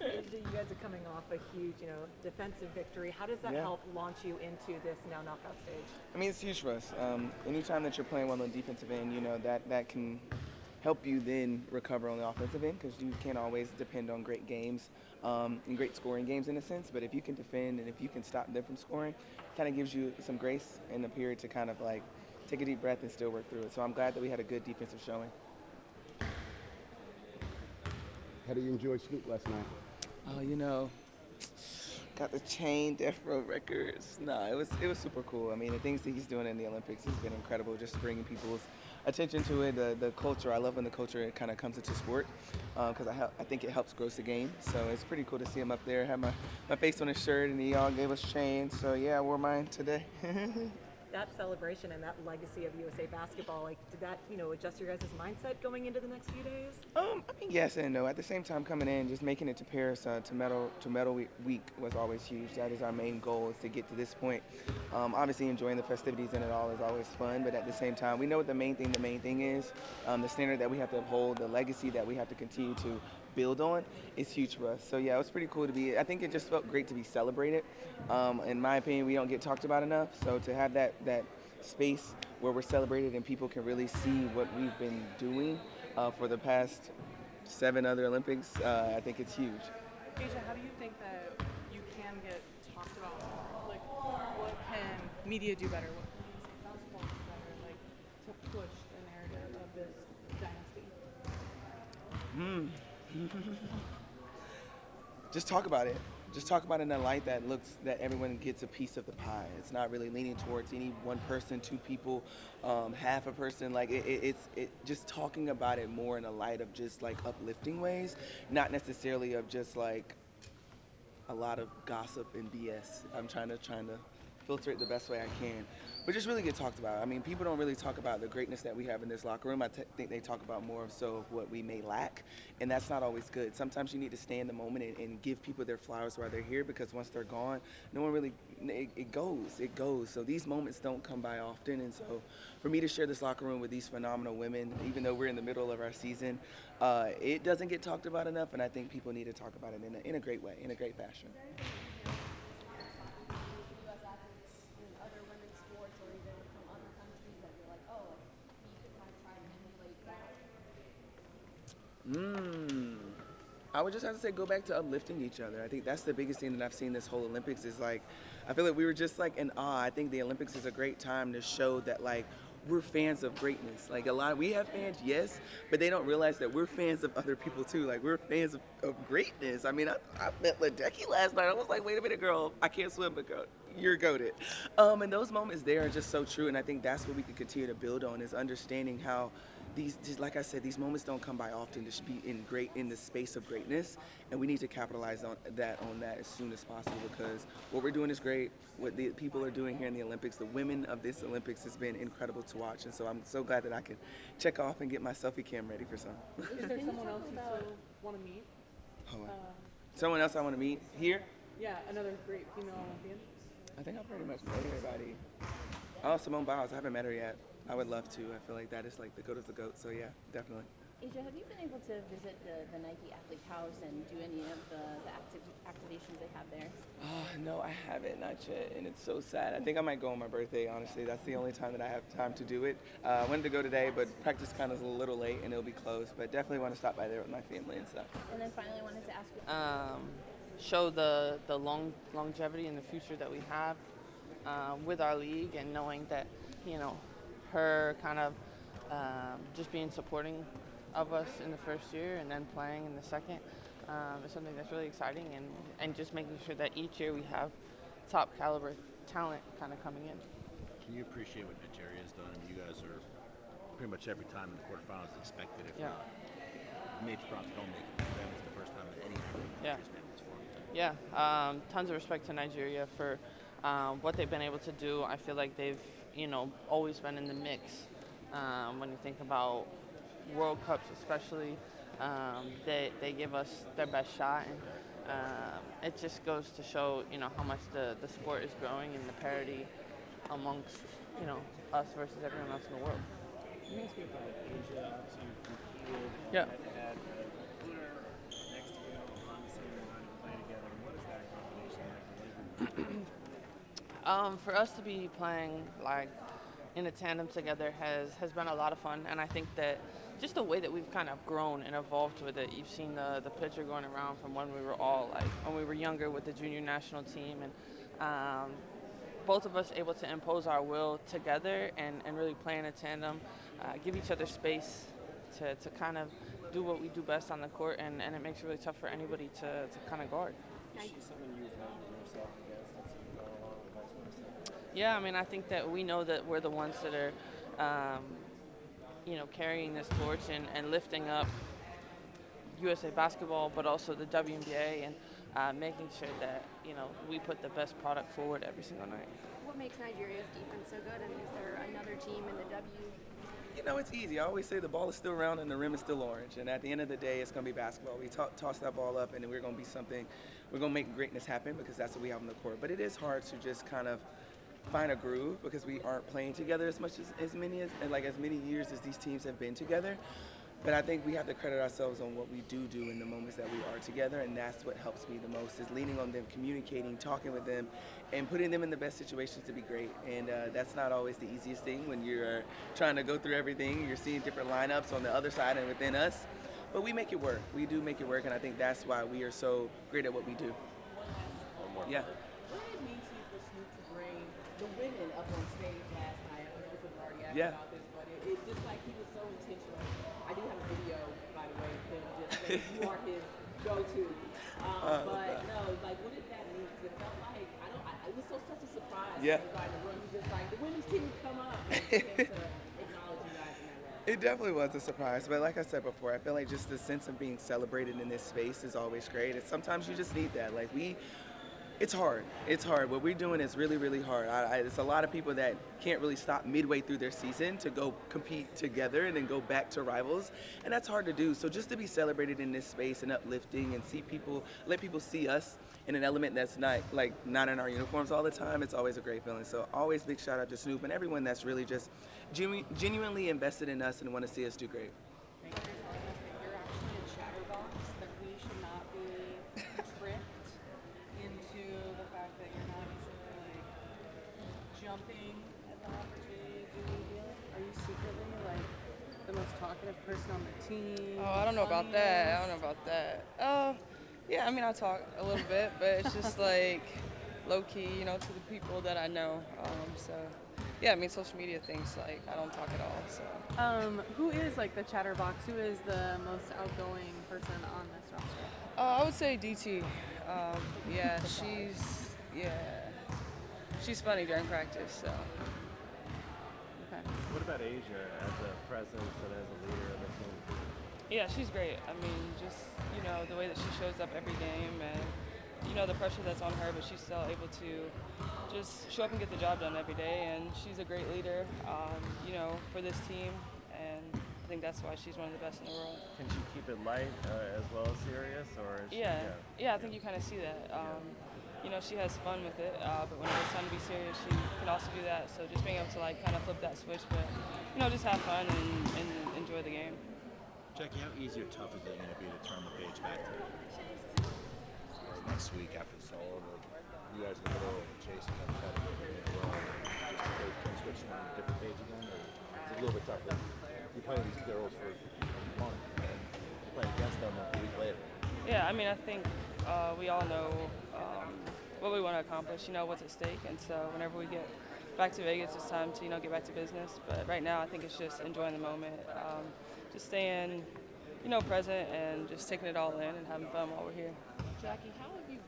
You guys are coming off a huge, defensive victory. How does that help launch you into this now knockout stage? I mean, it's huge for us. Anytime that you're playing well on the defensive end, that can help you then recover on the offensive end because you can't always depend on great games and great scoring games in a sense. But if you can defend and if you can stop them from scoring, it kind of gives you some grace in the period to kind of like take a deep breath and still work through it. So I'm glad that we had a good defensive showing. How do you enjoy Snoop last night? Oh, got the chain, Death Row Records. No, it was super cool. I mean, the things that he's doing in the Olympics has been incredible. Just bringing people's attention to it, the culture. I love when the culture kind of comes into sport because I think it helps grow the game. So it's pretty cool to see him up there. Have my face on his shirt, and he all gave us chains. So yeah, I wore mine today. That celebration and that legacy of USA basketball, did that, adjust your guys' mindset going into the next few days? I mean, yes and no. At the same time, coming in, just making it to Paris to medal week was always huge. That is our main goal, is to get to this point. Obviously, enjoying the festivities in it all is always fun, but at the same time, we know what the main thing is. The standard that we have to uphold, the legacy that we have to continue to build on is huge for us. So yeah, it was pretty cool to be. I think it just felt great to be celebrated. In my opinion, we don't get talked about enough. So to have that space where we're celebrated and people can really see what we've been doing for the past 7 other Olympics, I think it's huge. Asia, how do you think that you can get talked about more? Like, what can media do better? What can basketball do better, to push the narrative of this dynasty? Just talk about it. Just talk about it in a light that everyone gets a piece of the pie. It's not really leaning towards any one person, 2 people, half a person. It's just talking about it more in a light of just uplifting ways, not necessarily of just a lot of gossip and BS. I'm trying to filter it the best way I can, but just really get talked about. I mean, people don't really talk about the greatness that we have in this locker room. I think they talk about more so of what we may lack, and that's not always good. Sometimes you need to stay in the moment and give people their flowers while they're here, because once they're gone, no one really, it goes. So these moments don't come by often, and so for me to share this locker room with these phenomenal women, even though we're in the middle of our season, it doesn't get talked about enough, and I think people need to talk about it in a great way, in a great fashion. I would just have to say go back to uplifting each other. I think that's the biggest thing that I've seen this whole Olympics is I feel like we were just in awe. I think the Olympics is a great time to show that we're fans of greatness. We have fans, yes, but they don't realize that we're fans of other people too. We're fans of greatness. I mean, I met Ledecky last night. I was like, wait a minute, girl, I can't swim, but girl, you're goated. And those moments there are just so true, and I think that's what we can continue to build on, is understanding how like I said, these moments don't come by often to be in the space of greatness, and we need to capitalize on that as soon as possible, because what we're doing is great. What the people are doing here in the Olympics, the women of this Olympics, has been incredible to watch, and so I'm so glad that I can check off and get my selfie cam ready for some. Is there someone else you still want to meet? Someone else I want to meet here? Yeah, another great female Olympian. I think I pretty much know everybody. Oh, Simone Biles. I haven't met her yet. I would love to. I feel like that is the goat of the goat. So yeah, definitely. Asia, have you been able to visit the Nike Athlete House and do any of the activations they have there? No, I haven't, not yet, and it's so sad. I think I might go on my birthday, honestly. That's the only time that I have time to do it. I wanted to go today, but practice kind of is a little late and it'll be closed, but definitely want to stop by there with my family and stuff. And then finally, I wanted to ask you... show the longevity in the future that we have with our league, and knowing that, her kind of just being supporting of us in the first year and then playing in the second is something that's really exciting, and just making sure that each year we have top caliber talent kind of coming in. Can you appreciate what Nigeria's done? I mean, you guys are pretty much every time in the quarterfinals expected, if not major props don't make it. That is the first time that any country's made this for. Yeah, tons of respect to Nigeria for what they've been able to do. I feel like they've, always been in the mix. When you think about World Cups especially, they give us their best shot, and it just goes to show, how much the sport is growing and the parity amongst, us versus everyone else in the world. Can you speak about Asia? Obviously, you competed. Yeah. Had a winner next to you on the same line. For us to be playing like in a tandem together has been a lot of fun, and I think that just the way that we've kind of grown and evolved with it. You've seen the picture going around from when we were all like when we were younger with the junior national team, and both of us able to impose our will together and really play in a tandem, give each other space to kind of do what we do best on the court, and it makes it really tough for anybody to kind of guard. Is she someone you've had yourself against that's going along and vice versa? Yeah, I mean, I think that we know that we're the ones that are, carrying this torch and lifting up USA basketball, but also the WNBA, and making sure that, we put the best product forward every single night. What makes Nigeria's defense so good, and is there another team in the It's easy. I always say the ball is still round and the rim is still orange. And at the end of the day, it's going to be basketball. We toss that ball up, and we're going to be something. We're going to make greatness happen because that's what we have on the court. But it is hard to just kind of find a groove because we aren't playing together as much as many years as these teams have been together. But I think we have to credit ourselves on what we do in the moments that we are together, and that's what helps me the most, is leaning on them, communicating, talking with them, and putting them in the best situations to be great. And that's not always the easiest thing when you're trying to go through everything. You're seeing different lineups on the other side and within us. But we make it work. We do make it work, and I think that's why we are so great at what we do. Yeah. What did it mean to you for Snoop to bring the women up on stage last night? I know we've already asked about this, but it's just like he was so intentional. I do have a video, by the way, of him just saying you are his go-to. But no, like, what did that mean? Because it felt like, it was such a surprise. Yeah. Everybody in the room, he just like, the women's team would come up and to acknowledge you guys in that way. It definitely was a surprise, but like I said before, I feel like just the sense of being celebrated in this space is always great. And sometimes you just need that. It's hard. It's hard. What we're doing is really, really hard. There's a lot of people that can't really stop midway through their season to go compete together and then go back to rivals, and that's hard to do. So just to be celebrated in this space and uplifting and let people see us in an element that's not in our uniforms all the time, it's always a great feeling. So always big shout out to Snoop and everyone that's really just genuinely invested in us and want to see us do great. You're actually a chatterbox, that we should not be tricked into the fact that you're not usually jumping at the opportunity. Do you feel it? Are you secretly the most talkative person on the team? Oh, I don't know about that. Yeah, I mean, I talk a little bit, but it's just low key, to the people that I know. So yeah, I mean, social media things, I don't talk at all. So who is the chatterbox? Who is the most outgoing person on this roster? I would say DT. She's funny during practice. So. Okay. What about Asia as a presence and as a leader of the team? Yeah, she's great. I mean, just, the way that she shows up every game and, the pressure that's on her, but she's still able to just show up and get the job done every day. And she's a great leader, for this team. And I think that's why she's one of the best in the world. Can she keep it light as well as serious? Or is I think you kind of see that. She has fun with it, but when it's time to be serious, she can also do that. So just being able to kind of flip that switch, but, just have fun and enjoy the game. Jackie, how easy or tough is it going to be to turn the page back to next week after it's all over? You guys are going to go chasing them, try to get it well, just to go switch on a different page again? Or it's a little bit tougher. You're playing these girls for a month and you're playing against them a week later. Yeah, I mean, I think we all know what we want to accomplish, what's at stake. And so whenever we get back to Vegas, it's time to, get back to business. But right now, I think it's just enjoying the moment, just staying, present and just taking it all in and having fun while we're here. Jackie, how have you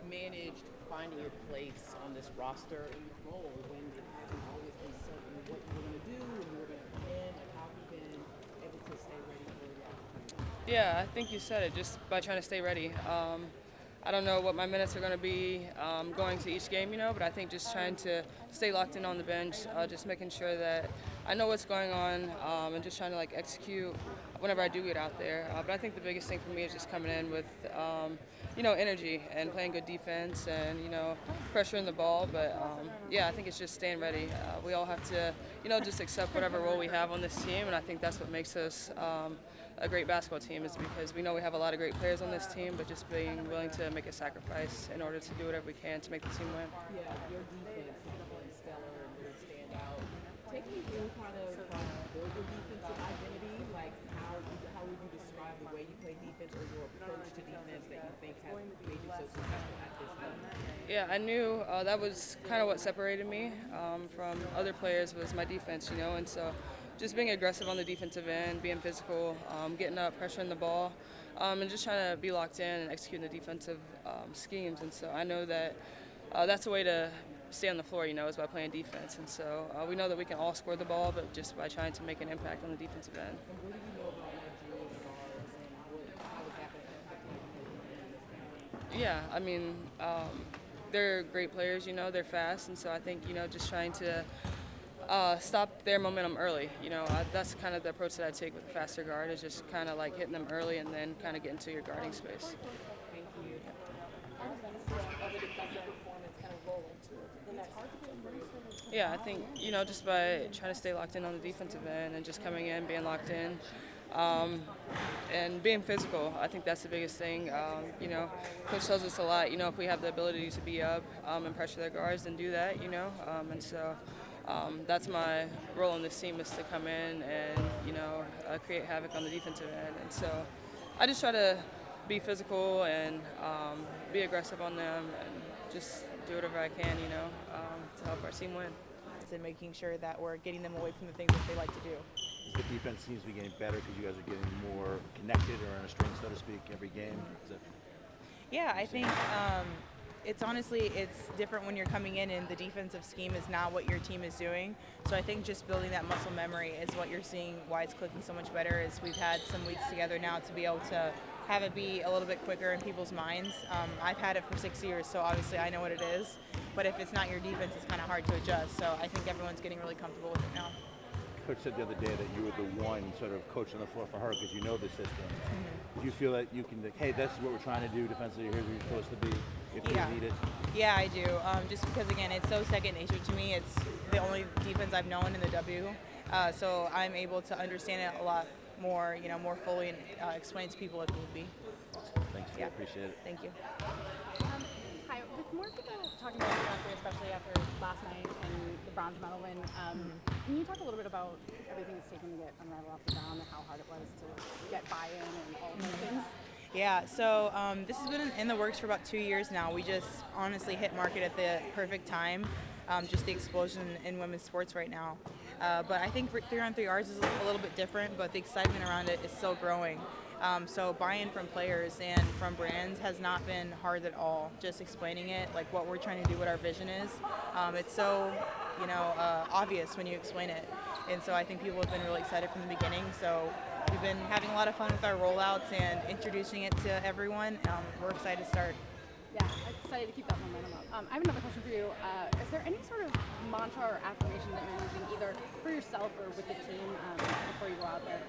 managed finding your place on this roster and your role when it hasn't always been certain what you were going to do, when you were going to come in? How have you been able to stay ready for the opportunity? Yeah, I think you said it, just by trying to stay ready. I don't know what my minutes are going to be going to each game, but I think just trying to stay locked in on the bench, just making sure that I know what's going on and just trying to execute whenever I do get out there. But I think the biggest thing for me is just coming in with, energy and playing good defense and, pressuring the ball. But I think it's just staying ready. We all have to, just accept whatever role we have on this team, and I think that's what makes us a great basketball team is because we know we have a lot of great players on this team, but just being willing to make a sacrifice in order to do whatever we can to make the team win. Yeah, your defense has been stellar and really stand out. Take me through kind of build your defensive identity. Like how would you describe the way you play defense or your approach to defense that you think has made you so successful at this level? Yeah, I knew that was kind of what separated me from other players was my defense, and so just being aggressive on the defensive end, being physical, getting up, pressuring the ball, and just trying to be locked in and executing the defensive schemes. And so I know that that's a way to stay on the floor, is by playing defense. And so we know that we can all score the ball, but just by trying to make an impact on the defensive end. And what do you know about Nigeria's guards and how is that going to impact you? Yeah, I mean, they're great players, they're fast. And so I think, just trying to stop their momentum early. That's kind of the approach that I take with the faster guard is just kind of like hitting them early and then kind of get into your guarding space. Thank you. How does that sort of a defensive performance kind of roll into the next for you? Yeah, I think, just by trying to stay locked in on the defensive end and just coming in, being locked in, and being physical. I think that's the biggest thing. Coach tells us a lot, if we have the ability to be up and pressure their guards, then do that, and so that's my role in this team is to come in and, create havoc on the defensive end. And so I just try to be physical and be aggressive on them and just do whatever I can, to help our team win. And making sure that we're getting them away from the things that they like to do. The defense seems to be getting better because you guys are getting more connected or on a string, so to speak, every game. Yeah, I think it's different when you're coming in and the defensive scheme is not what your team is doing. So I think just building that muscle memory is what you're seeing why it's clicking so much better is we've had some weeks together now to be able to have it be a little bit quicker in people's minds. I've had it for 6 years, so obviously I know what it is. But if it's not your defense, it's kind of hard to adjust. So I think everyone's getting really comfortable with it now. Coach said the other day that you were the one sort of coach on the floor for her because you know the system. Mm-hmm. Do you feel that you can, hey, this is what we're trying to do defensively, here's where you're supposed to be if you need it? Yeah, I do. Just because, again, it's so second nature to me. It's the only defense I've known in the W. So I'm able to understand it a lot more, more fully and explain to people if need be. Thanks, I appreciate it. Thank you. Hi, with more people talking about the especially after last night and the bronze medal win, can you talk a little bit about everything it's taken to get Unravel off the ground and how hard it was to get buy-in and all of those things? Yeah, so this has been in the works for about 2 years now. We just honestly hit market at the perfect time, just the explosion in women's sports right now. But I think 3-on-3 ours is a little bit different, but the excitement around it is still growing. So buy-in from players and from brands has not been hard at all. Just explaining it, like what we're trying to do, what our vision is. It's so, obvious when you explain it. And so I think people have been really excited from the beginning. So we've been having a lot of fun with our rollouts and introducing it to everyone. We're excited to start. Yeah, I'm excited to keep that momentum up. I have another question for you. Is there any sort of mantra or affirmation that you're using either for yourself or with the team before you go out there?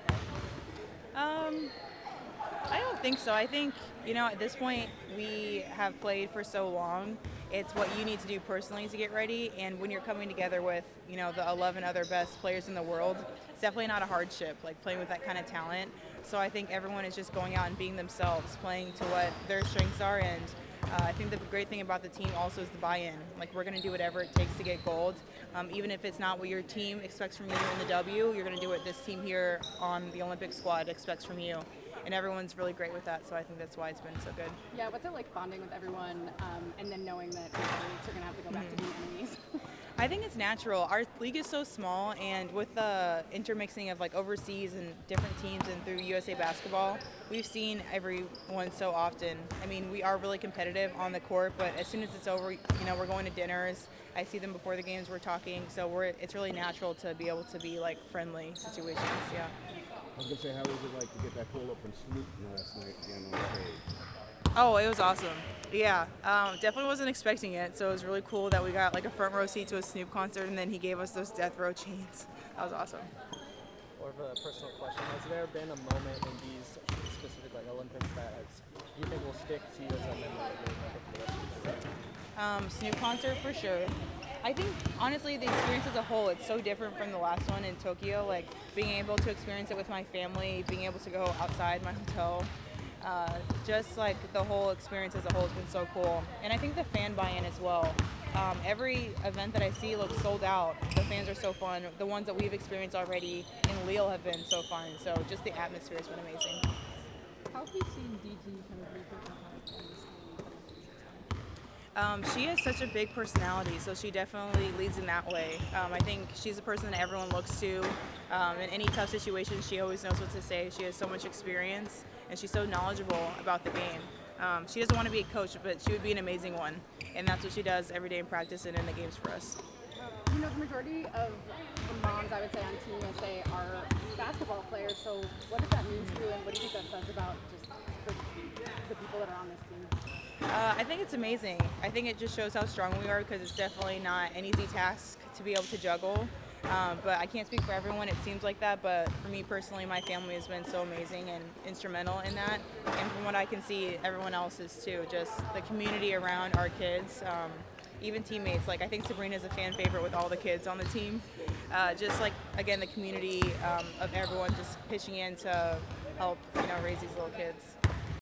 I don't think so. I think, at this point, we have played for so long. It's what you need to do personally to get ready. And when you're coming together with, the 11 other best players in the world, it's definitely not a hardship, like playing with that kind of talent. So I think everyone is just going out and being themselves, playing to what their strengths are. And I think the great thing about the team also is the buy-in. Like, we're going to do whatever it takes to get gold. Even if it's not what your team expects from you in the W, you're going to do what this team here on the Olympic squad expects from you. And everyone's really great with that, so I think that's why it's been so good. Yeah, what's it like bonding with everyone and then knowing that weeks are going to have to go back to being enemies? I think it's natural. Our league is so small, and with the intermixing of like overseas and different teams and through USA Basketball, we've seen everyone so often. I mean, we are really competitive on the court, but as soon as it's over, we're going to dinners. I see them before the games, we're talking, so it's really natural to be able to be like friendly situations, yeah. I was going to say, how was it like to get that pull up from Snoop last night again on stage? Oh, it was awesome. Yeah, definitely wasn't expecting it, so it was really cool that we got like a front row seat to a Snoop concert, and then he gave us those death row chains. That was awesome. More of a personal question. Has there been a moment in these specific Olympics that you think will stick to you as a memory of your for the rest of your career? Snoop concert for sure. I think honestly the experience as a whole, it's so different from the last one in Tokyo. Like being able to experience it with my family, being able to go outside my hotel, just like the whole experience as a whole has been so cool. And I think the fan buy-in as well. Every event that I see looks sold out. The fans are so fun. The ones that we've experienced already in Lille have been so fun. So just the atmosphere has been amazing. How have you seen DT kind of recoup and kind of She has such a big personality, so she definitely leads in that way. I think she's a person that everyone looks to. In any tough situation, she always knows what to say. She has so much experience, and she's so knowledgeable about the game. She doesn't want to be a coach, but she would be an amazing one, and that's what she does every day in practice and in the games for us. You know, the majority of the moms, I would say, on Team USA are basketball players. So what does that mean to you, and what do you think that says about just the people that are on this team? I think it's amazing. I think it just shows how strong we are because it's definitely not an easy task to be able to juggle. But I can't speak for everyone. It seems like that. But for me personally, my family has been so amazing and instrumental in that. And from what I can see, everyone else is too. Just the community around our kids, even teammates. Like I think Sabrina is a fan favorite with all the kids on the team. Just like again, the community of everyone just pitching in to help raise these little kids.